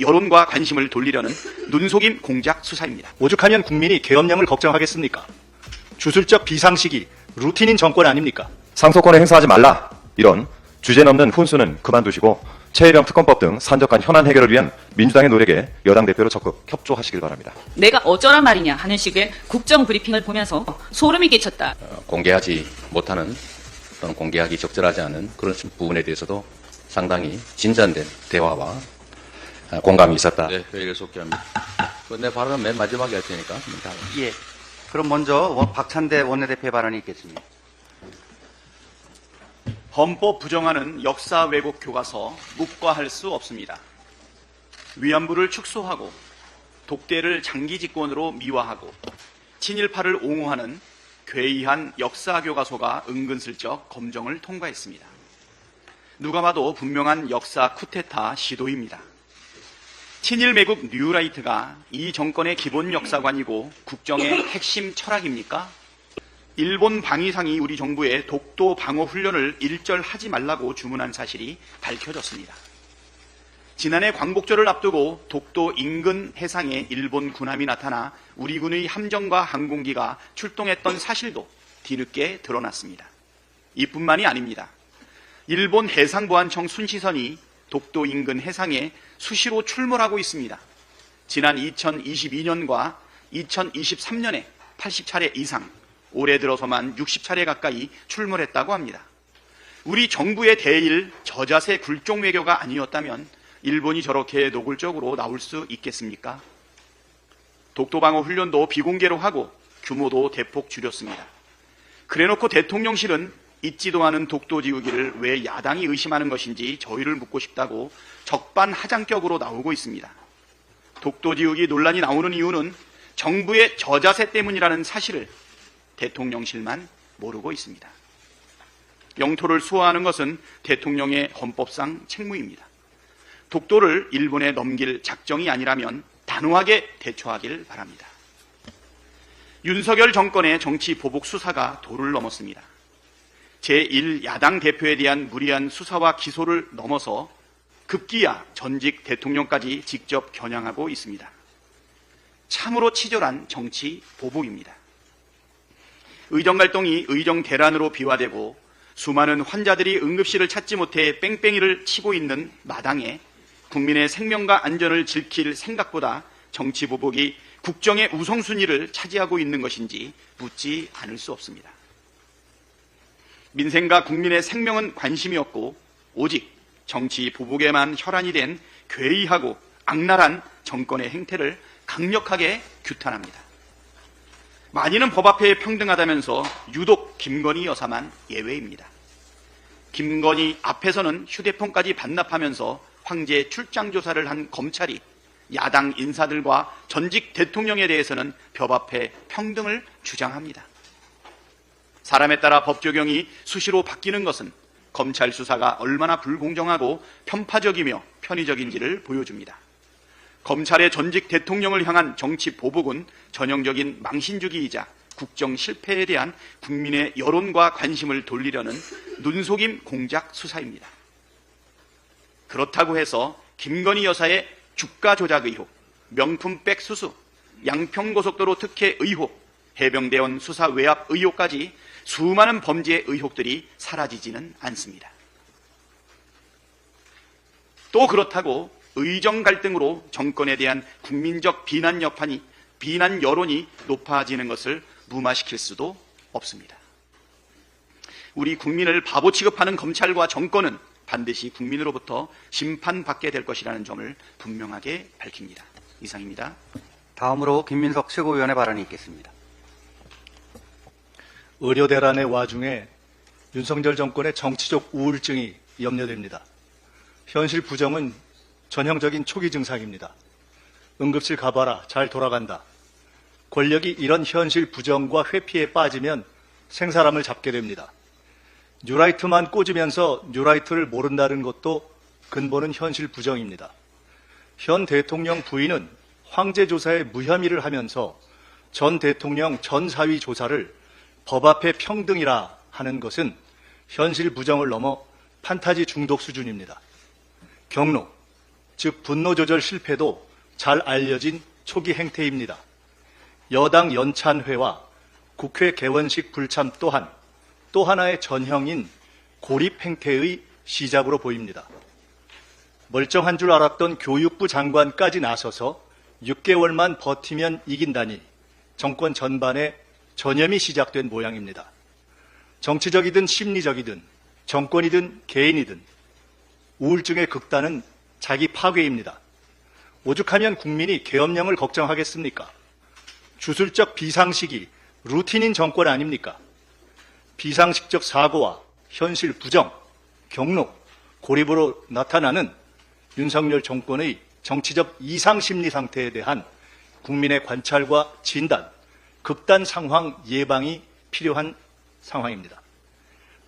여론과 관심을 돌리려는 눈속임 공작 수사입니다. 오죽하면 국민이 계엄령을 걱정하겠습니까? 주술적 비상식이 루틴인 정권 아닙니까? 상소권을 행사하지 말라. 이런 주제넘는 훈수는 그만두시고 최혜령 특검법 등 산적한 현안 해결을 위한 민주당의 노력에 여당 대표로 적극 협조하시길 바랍니다. 내가 어쩌란 말이냐 하는 식의 국정 브리핑을 보면서 소름이 끼쳤다. 공개하지 못하는 또는 공개하기 적절하지 않은 그런 부분에 대해서도 상당히 진전된 대화와 공감이 있었다. 네, 회의를 속기합니다. 내 발언은 맨 마지막에 할 테니까. 예. 그럼 먼저 박찬대 원내대표의 발언이 있겠습니다. 헌법 부정하는 역사 왜곡 교과서 묵과할 수 없습니다. 위안부를 축소하고 독대를 장기 집권으로 미화하고 친일파를 옹호하는 괴이한 역사 교과서가 은근슬쩍 검정을 통과했습니다. 누가 봐도 분명한 역사 쿠데타 시도입니다. 친일 매국 뉴라이트가 이 정권의 기본 역사관이고 국정의 핵심 철학입니까? 일본 방위상이 우리 정부에 독도 방어 훈련을 일절하지 말라고 주문한 사실이 밝혀졌습니다. 지난해 광복절을 앞두고 독도 인근 해상에 일본 군함이 나타나 우리 군의 함정과 항공기가 출동했던 사실도 뒤늦게 드러났습니다. 이뿐만이 아닙니다. 일본 해상보안청 순시선이 독도 인근 해상에 수시로 출몰하고 있습니다. 지난 2022년과 2023년에 80차례 이상, 올해 들어서만 60차례 가까이 출몰했다고 합니다. 우리 정부의 대일 저자세 굴종 외교가 아니었다면 일본이 저렇게 노골적으로 나올 수 있겠습니까? 독도방어 훈련도 비공개로 하고 규모도 대폭 줄였습니다. 그래놓고 대통령실은 있지도 않은 독도 지우기를 왜 야당이 의심하는 것인지 저희를 묻고 싶다고 적반하장격으로 나오고 있습니다. 독도 지우기 논란이 나오는 이유는 정부의 저자세 때문이라는 사실을 대통령실만 모르고 있습니다. 영토를 수호하는 것은 대통령의 헌법상 책무입니다. 독도를 일본에 넘길 작정이 아니라면 단호하게 대처하길 바랍니다. 윤석열 정권의 정치 보복 수사가 도를 넘었습니다. 제1야당 대표에 대한 무리한 수사와 기소를 넘어서 급기야 전직 대통령까지 직접 겨냥하고 있습니다. 참으로 치졸한 정치 보복입니다. 의정갈등이 의정대란으로 비화되고 수많은 환자들이 응급실을 찾지 못해 뺑뺑이를 치고 있는 마당에 국민의 생명과 안전을 지킬 생각보다 정치 보복이 국정의 우선순위를 차지하고 있는 것인지 묻지 않을 수 없습니다. 민생과 국민의 생명은 관심이 없고 오직 정치 보복에만 혈안이 된 괴이하고 악랄한 정권의 행태를 강력하게 규탄합니다. 많이는 법 앞에 평등하다면서 유독 김건희 여사만 예외입니다. 김건희 앞에서는 휴대폰까지 반납하면서 황제 출장 조사를 한 검찰이 야당 인사들과 전직 대통령에 대해서는 법 앞에 평등을 주장합니다. 사람에 따라 법 적용이 수시로 바뀌는 것은 검찰 수사가 얼마나 불공정하고 편파적이며 편의적인지를 보여줍니다. 검찰의 전직 대통령을 향한 정치 보복은 전형적인 망신주기이자 국정 실패에 대한 국민의 여론과 관심을 돌리려는 눈속임 공작 수사입니다. 그렇다고 해서 김건희 여사의 주가 조작 의혹, 명품백 수수, 양평고속도로 특혜 의혹, 해병대원 수사 외압 의혹까지 수많은 범죄 의혹들이 사라지지는 않습니다. 또 그렇다고 의정 갈등으로 정권에 대한 국민적 비난 여론이 높아지는 것을 무마시킬 수도 없습니다. 우리 국민을 바보 취급하는 검찰과 정권은 반드시 국민으로부터 심판받게 될 것이라는 점을 분명하게 밝힙니다. 이상입니다. 다음으로 김민석 최고위원의 발언이 있겠습니다. 의료대란의 와중에 윤석열 정권의 정치적 우울증이 염려됩니다. 현실 부정은 전형적인 초기 증상입니다. 응급실 가봐라, 잘 돌아간다. 권력이 이런 현실 부정과 회피에 빠지면 생사람을 잡게 됩니다. 뉴라이트만 꽂으면서 뉴라이트를 모른다는 것도 근본은 현실 부정입니다. 현 대통령 부인은 황제 조사에 무혐의를 하면서 전 대통령 전 사위 조사를 법 앞에 평등이라 하는 것은 현실 부정을 넘어 판타지 중독 수준입니다. 경로, 즉 분노 조절 실패도 잘 알려진 초기 행태입니다. 여당 연찬회와 국회 개원식 불참 또한 또 하나의 전형인 고립 행태의 시작으로 보입니다. 멀쩡한 줄 알았던 교육부 장관까지 나서서 6개월만 버티면 이긴다니 정권 전반에 전염이 시작된 모양입니다. 정치적이든 심리적이든 정권이든 개인이든 우울증의 극단은 자기 파괴입니다. 오죽하면 국민이 계엄령을 걱정하겠습니까? 주술적 비상식이 루틴인 정권 아닙니까? 비상식적 사고와 현실 부정, 경로, 고립으로 나타나는 윤석열 정권의 정치적 이상심리 상태에 대한 국민의 관찰과 진단, 극단 상황 예방이 필요한 상황입니다.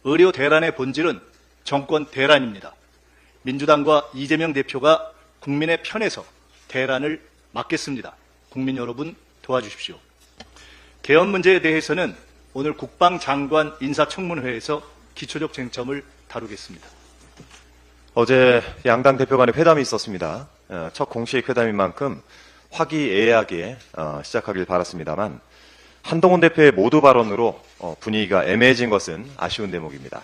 의료 대란의 본질은 정권 대란입니다. 민주당과 이재명 대표가 국민의 편에서 대란을 막겠습니다. 국민 여러분 도와주십시오. 개헌 문제에 대해서는 오늘 국방장관 인사청문회에서 기초적 쟁점을 다루겠습니다. 어제 양당 대표 간의 회담이 있었습니다. 첫 공식 회담인 만큼 화기애애하게 시작하길 바랐습니다만 한동훈 대표의 모두 발언으로 분위기가 애매해진 것은 아쉬운 대목입니다.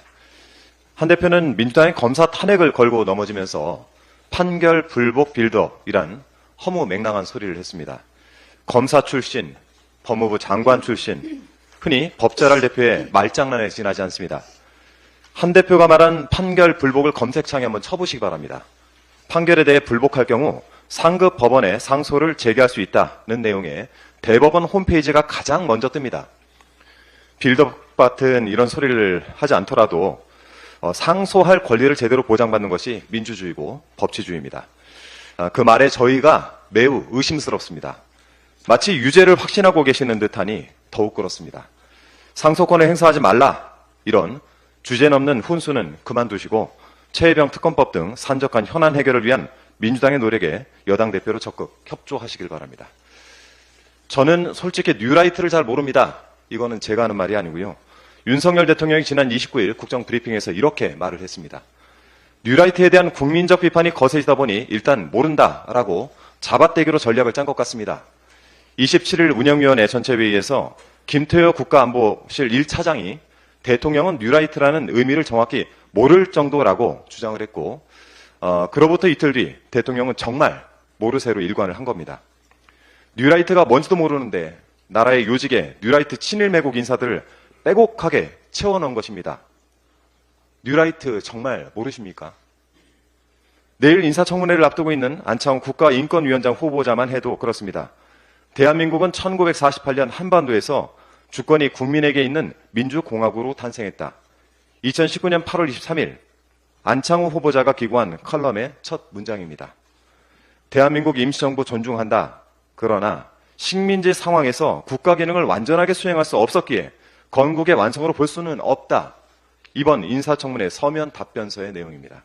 한 대표는 민주당의 검사 탄핵을 걸고 넘어지면서 판결 불복 빌드업이란 허무맹랑한 소리를 했습니다. 검사 출신, 법무부 장관 출신, 흔히 법잘할 대표의 말장난에 지나지 않습니다. 한 대표가 말한 판결 불복을 검색창에 한번 쳐보시기 바랍니다. 판결에 대해 불복할 경우 상급 법원에 상소를 제기할 수 있다는 내용의 대법원 홈페이지가 가장 먼저 뜹니다. 빌드업 같은 이런 소리를 하지 않더라도 상소할 권리를 제대로 보장받는 것이 민주주의고 법치주의입니다. 그 말에 저희가 매우 의심스럽습니다. 마치 유죄를 확신하고 계시는 듯하니 더욱 그렇습니다. 상소권을 행사하지 말라, 이런 주제넘는 훈수는 그만두시고 최혜병 특검법 등 산적한 현안 해결을 위한 민주당의 노력에 여당 대표로 적극 협조하시길 바랍니다. 저는 솔직히 뉴라이트를 잘 모릅니다. 이거는 제가 하는 말이 아니고요. 윤석열 대통령이 지난 29일 국정 브리핑에서 이렇게 말을 했습니다. 뉴라이트에 대한 국민적 비판이 거세지다 보니 일단 모른다라고 잡아떼기로 전략을 짠 것 같습니다. 27일 운영위원회 전체회의에서 김태효 국가안보실 1차장이 대통령은 뉴라이트라는 의미를 정확히 모를 정도라고 주장을 했고 그로부터 이틀 뒤 대통령은 정말 모르쇠로 일관을 한 겁니다. 뉴라이트가 뭔지도 모르는데 나라의 요직에 뉴라이트 친일 매국 인사들을 빼곡하게 채워넣은 것입니다. 뉴라이트 정말 모르십니까? 내일 인사청문회를 앞두고 있는 안창호 국가인권위원장 후보자만 해도 그렇습니다. 대한민국은 1948년 한반도에서 주권이 국민에게 있는 민주공화국으로 탄생했다. 2019년 8월 23일 안창호 후보자가 기고한 컬럼의 첫 문장입니다. 대한민국 임시정부 존중한다. 그러나 식민지 상황에서 국가 기능을 완전하게 수행할 수 없었기에 건국의 완성으로 볼 수는 없다. 이번 인사청문회 서면 답변서의 내용입니다.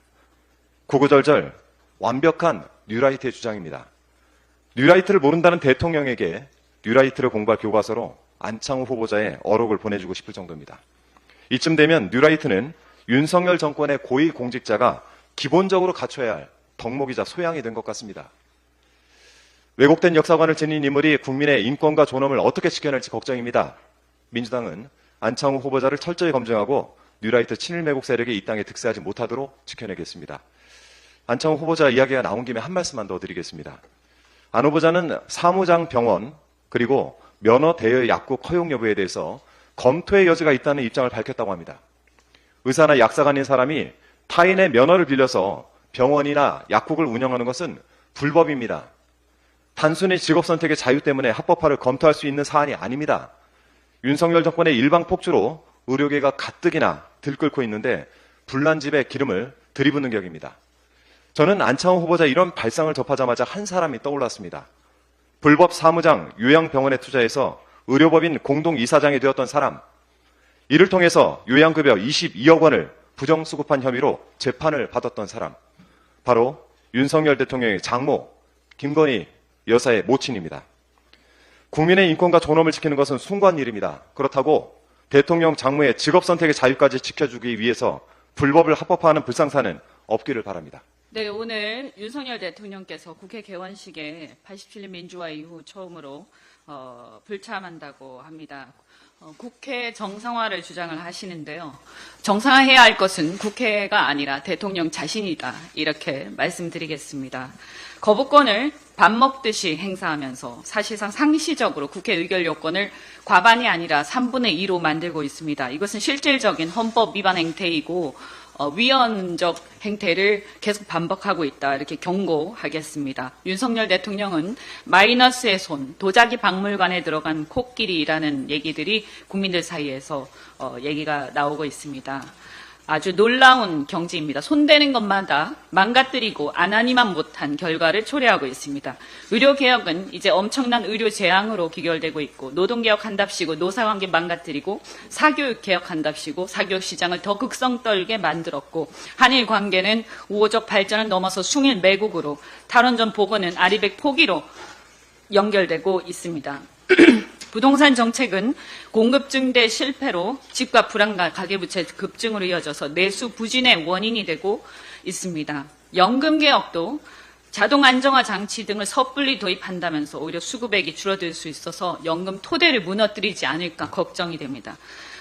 구구절절 완벽한 뉴라이트의 주장입니다. 뉴라이트를 모른다는 대통령에게 뉴라이트를 공부할 교과서로 안창호 후보자의 어록을 보내주고 싶을 정도입니다. 이쯤 되면 뉴라이트는 윤석열 정권의 고위 공직자가 기본적으로 갖춰야 할 덕목이자 소양이 된 것 같습니다. 왜곡된 역사관을 지닌 인물이 국민의 인권과 존엄을 어떻게 지켜낼지 걱정입니다. 민주당은 안창호 후보자를 철저히 검증하고 뉴라이트 친일 매국 세력이 이 땅에 득세하지 못하도록 지켜내겠습니다. 안창호 후보자 이야기가 나온 김에 한 말씀만 더 드리겠습니다. 안 후보자는 사무장 병원 그리고 면허 대여 약국 허용 여부에 대해서 검토의 여지가 있다는 입장을 밝혔다고 합니다. 의사나 약사관인 사람이 타인의 면허를 빌려서 병원이나 약국을 운영하는 것은 불법입니다. 단순히 직업 선택의 자유 때문에 합법화를 검토할 수 있는 사안이 아닙니다. 윤석열 정권의 일방 폭주로 의료계가 가뜩이나 들끓고 있는데 불난 집에 기름을 들이붓는 격입니다. 저는 안창호 후보자 이런 발상을 접하자마자 한 사람이 떠올랐습니다. 불법 사무장 요양병원에 투자해서 의료법인 공동이사장이 되었던 사람, 이를 통해서 요양급여 22억 원을 부정수급한 혐의로 재판을 받았던 사람, 바로 윤석열 대통령의 장모 김건희 여사의 모친입니다. 국민의 인권과 존엄을 지키는 것은 숭고한 일입니다. 그렇다고 대통령 장모의 직업 선택의 자유까지 지켜주기 위해서 불법을 합법화하는 불상사는 없기를 바랍니다. 네, 오늘 윤석열 대통령께서 국회 개원식에 87년 민주화 이후 처음으로 불참한다고 합니다. 국회 정상화를 주장을 하시는데요. 정상화해야 할 것은 국회가 아니라 대통령 자신이다. 이렇게 말씀드리겠습니다. 거부권을 밥 먹듯이 행사하면서 사실상 상시적으로 국회 의결 요건을 과반이 아니라 3분의 2로 만들고 있습니다. 이것은 실질적인 헌법 위반 행태이고 위헌적 행태를 계속 반복하고 있다. 이렇게 경고하겠습니다. 윤석열 대통령은 마이너스의 손, 도자기 박물관에 들어간 코끼리라는 얘기들이 국민들 사이에서 얘기가 나오고 있습니다. 아주 놀라운 경지입니다. 손대는 것마다 망가뜨리고 안 하니만 못한 결과를 초래하고 있습니다. 의료개혁은 이제 엄청난 의료 재앙으로 귀결되고 있고, 노동개혁한답시고 노사관계 망가뜨리고, 사교육개혁한답시고 사교육 시장을 더 극성 떨게 만들었고, 한일 관계는 우호적 발전을 넘어서 숭일 매국으로, 탈원전 보고는 아리백 포기로 연결되고 있습니다. 부동산 정책은 공급 증대 실패로 집값 불안과 가계부채 급증으로 이어져서 내수 부진의 원인이 되고 있습니다. 연금 개혁도 자동 안정화 장치 등을 섣불리 도입한다면서 오히려 수급액이 줄어들 수 있어서 연금 토대를 무너뜨리지 않을까 걱정이 됩니다.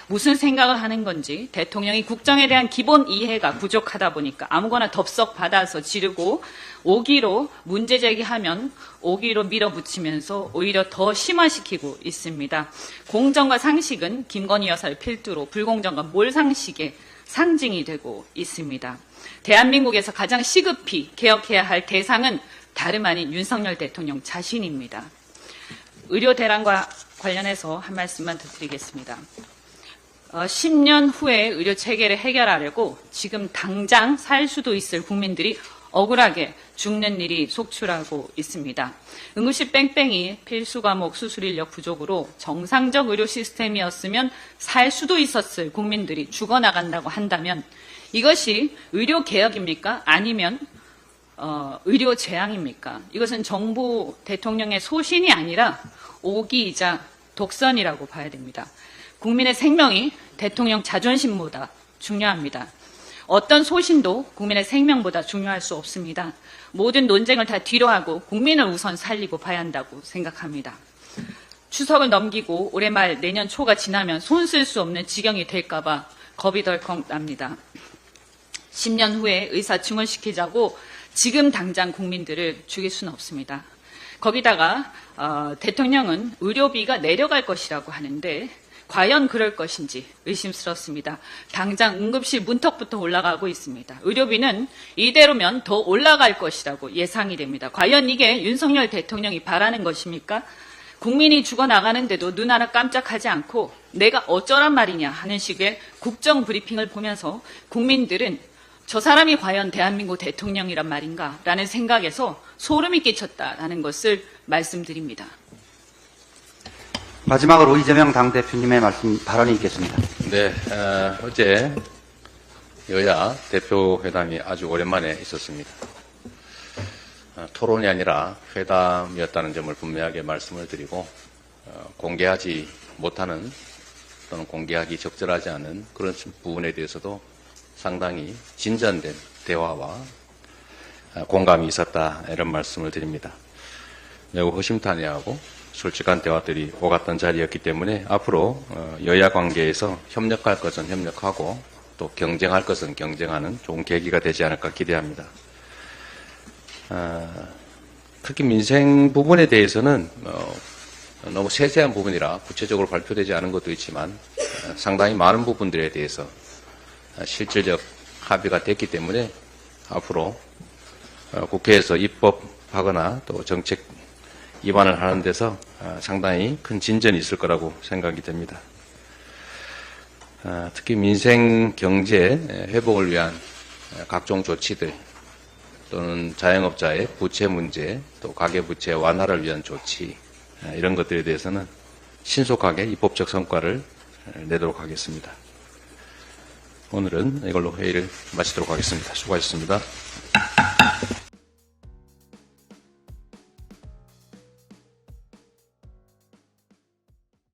무슨 생각을 하는 건지 대통령이 국정에 대한 기본 이해가 부족하다 보니까 아무거나 덥석 받아서 지르고 오기로 문제 제기하면 오기로 밀어붙이면서 오히려 더 심화시키고 있습니다. 공정과 상식은 김건희 여사를 필두로 불공정과 몰상식의 상징이 되고 있습니다. 대한민국에서 가장 시급히 개혁해야 할 대상은 다름 아닌 윤석열 대통령 자신입니다. 의료 대란과 관련해서 한 말씀만 더 드리겠습니다. 10년 후에 의료 체계를 해결하려고 지금 당장 살 수도 있을 국민들이 억울하게 죽는 일이 속출하고 있습니다. 응급실 뺑뺑이 필수 과목 수술 인력 부족으로 정상적 의료 시스템이었으면 살 수도 있었을 국민들이 죽어나간다고 한다면 이것이 의료 개혁입니까? 아니면 의료 재앙입니까? 이것은 정부 대통령의 소신이 아니라 오기이자 독선이라고 봐야 됩니다. 국민의 생명이 대통령 자존심보다 중요합니다. 어떤 소신도 국민의 생명보다 중요할 수 없습니다. 모든 논쟁을 다 뒤로하고 국민을 우선 살리고 봐야 한다고 생각합니다. 추석을 넘기고 올해 말 내년 초가 지나면 손 쓸 수 없는 지경이 될까 봐 겁이 덜컥 납니다. 10년 후에 의사 증원시키자고 지금 당장 국민들을 죽일 수는 없습니다. 거기다가 대통령은 의료비가 내려갈 것이라고 하는데 과연 그럴 것인지 의심스럽습니다. 당장 응급실 문턱부터 올라가고 있습니다. 의료비는 이대로면 더 올라갈 것이라고 예상이 됩니다. 과연 이게 윤석열 대통령이 바라는 것입니까? 국민이 죽어나가는데도 눈 하나 깜짝하지 않고 내가 어쩌란 말이냐 하는 식의 국정 브리핑을 보면서 국민들은 저 사람이 과연 대한민국 대통령이란 말인가 라는 생각에서 소름이 끼쳤다라는 것을 말씀드립니다. 마지막으로 이재명 당대표님의 발언이 있겠습니다. 네, 어제 여야 대표회담이 아주 오랜만에 있었습니다. 토론이 아니라 회담이었다는 점을 분명하게 말씀을 드리고 공개하지 못하는 또는 공개하기 적절하지 않은 그런 부분에 대해서도 상당히 진전된 대화와 공감이 있었다 이런 말씀을 드립니다. 매우 허심탄회하고 솔직한 대화들이 오갔던 자리였기 때문에 앞으로 여야 관계에서 협력할 것은 협력하고 또 경쟁할 것은 경쟁하는 좋은 계기가 되지 않을까 기대합니다. 특히 민생 부분에 대해서는 너무 세세한 부분이라 구체적으로 발표되지 않은 것도 있지만 상당히 많은 부분들에 대해서 실질적 합의가 됐기 때문에 앞으로 국회에서 입법하거나 또 정책 입안을 하는 데서 상당히 큰 진전이 있을 거라고 생각이 됩니다. 특히 민생 경제 회복을 위한 각종 조치들 또는 자영업자의 부채 문제 또 가계부채 완화를 위한 조치 이런 것들에 대해서는 신속하게 입법적 성과를 내도록 하겠습니다. 오늘은 이걸로 회의를 마치도록 하겠습니다. 수고하셨습니다.